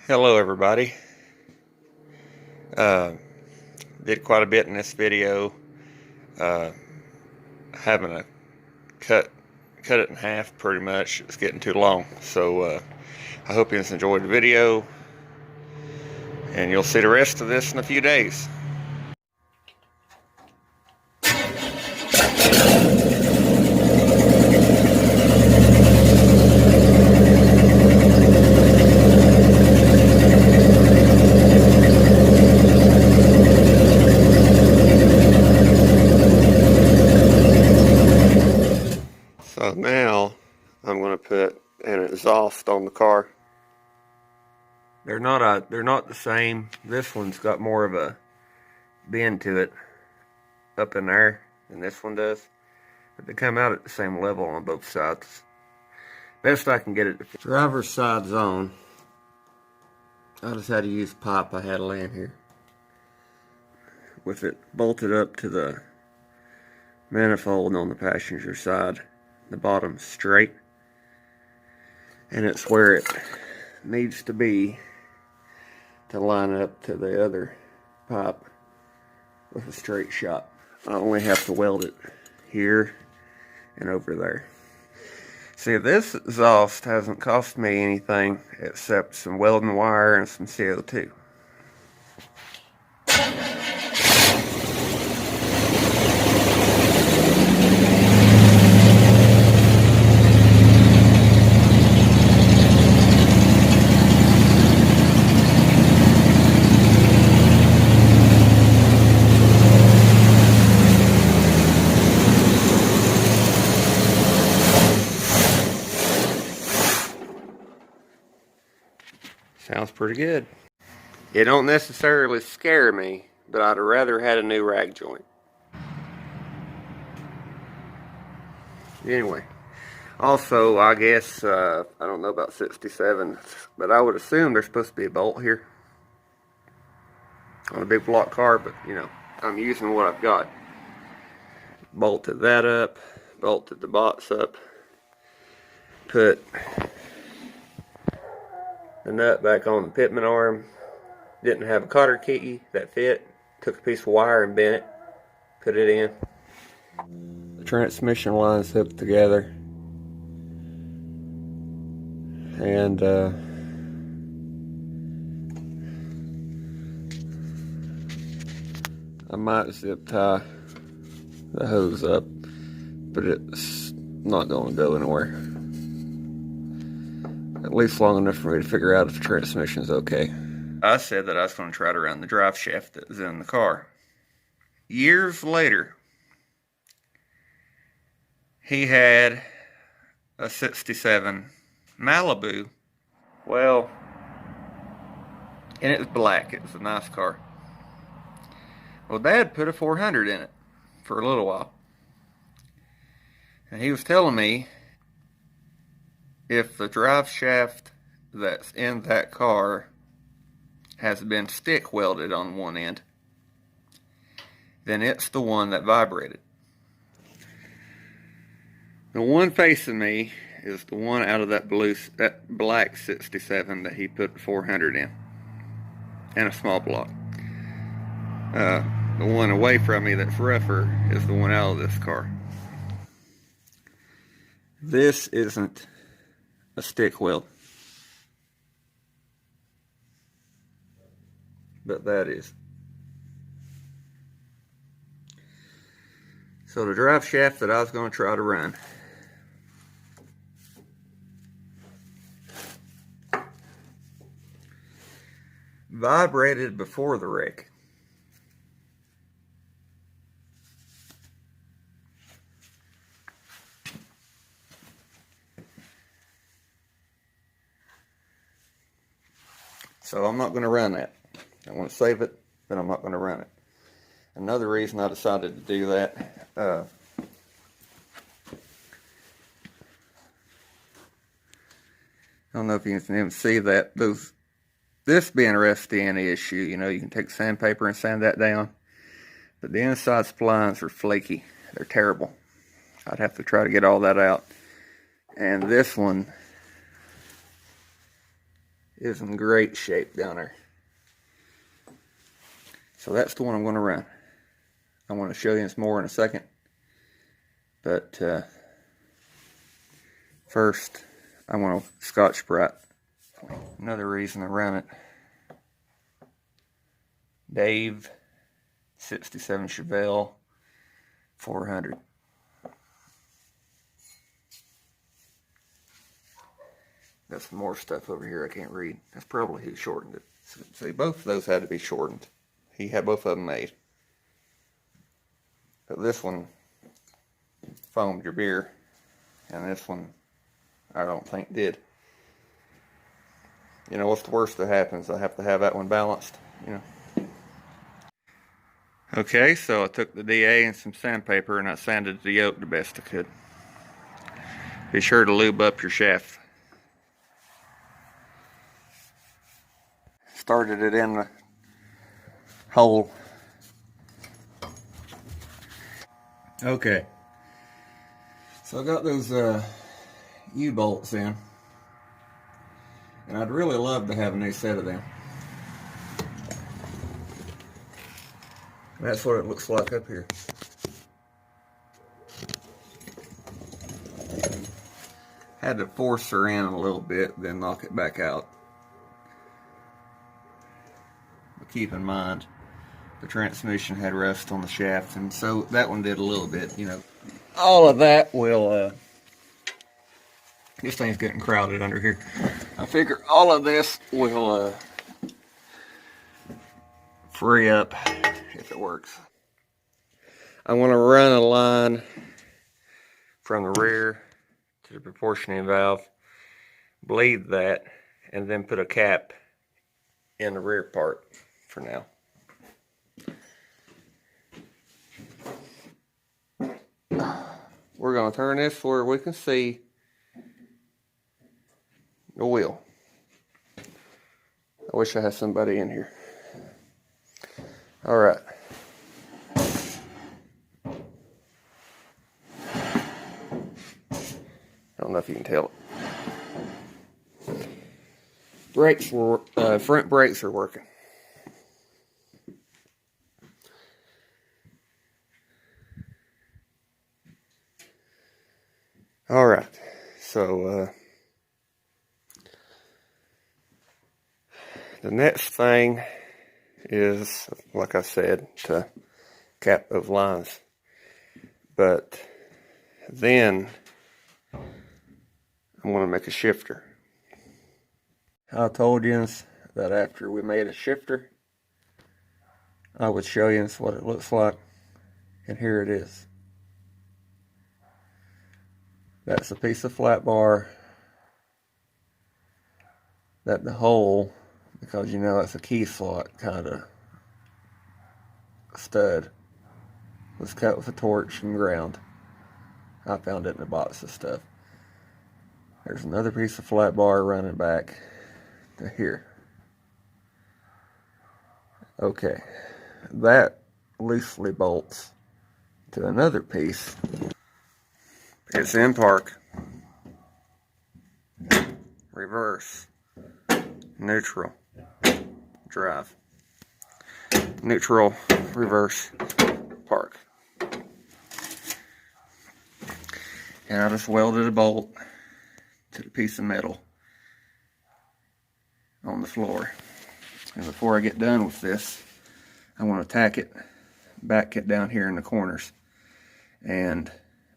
Hello everybody. Did quite a bit in this video. Having to cut it in half pretty much. It's getting too long. So I hope you guys enjoyed the video, and you'll see the rest of this in a few days. So now I'm going to put an exhaust on the car. They're not the same. This one's got more of a bend to it up in there than this one does. But they come out at the same level on both sides. Best I can get it. Driver's side's on. I just had to use pipe I had laying here, with it bolted up to the manifold on the passenger side. The bottom's straight, and it's where it needs to be to line up to the other pipe with a straight shot. I only have to weld it here and over there. See, this exhaust hasn't cost me anything except some welding wire and some CO2. Sounds pretty good. It don't necessarily scare me, but I'd rather had a new rag joint. Anyway, also I guess, I don't know about 67, but I would assume there's supposed to be a bolt here on a big block car, but you know, I'm using what I've got. Bolted that up, bolted the box up, put the nut back on the pitman arm. Didn't have a cotter key that fit. Took a piece of wire and bent it, put it in. The transmission line's hooked together, and I might zip tie the hose up, but it's not going to go anywhere. At least long enough for me to figure out if the transmission's okay. I said that I was going to try to run the drive shaft that was in the car. Years later, he had a 67 Malibu. Well, and it was black. It was a nice car. Well, Dad put a 400 in it for a little while. And he was telling me, if the drive shaft that's in that car has been stick welded on one end, then it's the one that vibrated. The one facing me is the one out of that black 67 that he put 400 in, and a small block. The one away from me that's rougher is the one out of this car. This isn't a stick weld, but that is. So the drive shaft that I was going to try to run, vibrated before the wreck. So I'm not going to run that. I want to save it, but I'm not going to run it. Another reason I decided to do that, I don't know if you can even see that. This being a rusty any issue, you know, you can take sandpaper and sand that down, but the inside splines are flaky. They're terrible. I'd have to try to get all that out. And this one is in great shape down there. So that's the one I'm going to run. I want to show you this more in a second. But first, I want to Scotch-Brite. Another reason to run it. Dave 67 Chevelle 400. Got some more stuff over here I can't read. That's probably who shortened it. See, both of those had to be shortened. He had both of them made. But this one foamed your beer, and this one I don't think did. You know, what's the worst that happens? I have to have that one balanced, you know. Okay, so I took the DA and some sandpaper and I sanded the yoke the best I could. Be sure to lube up your shaft. Started it in the hole. Okay, so I got those U-bolts in, and I'd really love to have a new set of them. That's what it looks like up here. Had to force her in a little bit, then knock it back out. But keep in mind, the transmission had rust on the shaft, and so that one did a little bit, you know. All of that will, this thing's getting crowded under here. I figure all of this will free up if it works. I want to run a line from the rear to the proportioning valve, bleed that, and then put a cap in the rear part for now. We're going to turn this where we can see the wheel. I wish I had somebody in here. All right. I don't know if you can tell it. Brakes were, front brakes are working. All right, so the next thing is, like I said, to cap those lines. But then I'm going to make a shifter. I told you that after we made a shifter, I would show you what it looks like, and here it is. That's a piece of flat bar that the hole, because you know it's a key slot kind of stud, was cut with a torch and ground. I found it in a box of stuff. There's another piece of flat bar running back to here. Okay, that loosely bolts to another piece. It's in park, reverse, neutral, drive, neutral, reverse, park. And I just welded a bolt to the piece of metal on the floor. And before I get done with this, I want to tack it, back it down here in the corners, and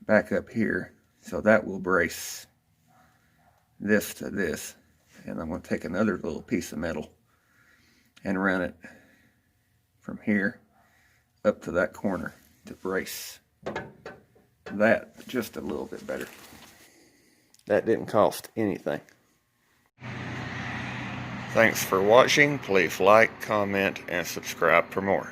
back up here, so that will brace this to this. And I'm going to take another little piece of metal and run it from here up to that corner to brace that just a little bit better. That didn't cost anything. Thanks for watching. Please like, comment, and subscribe for more.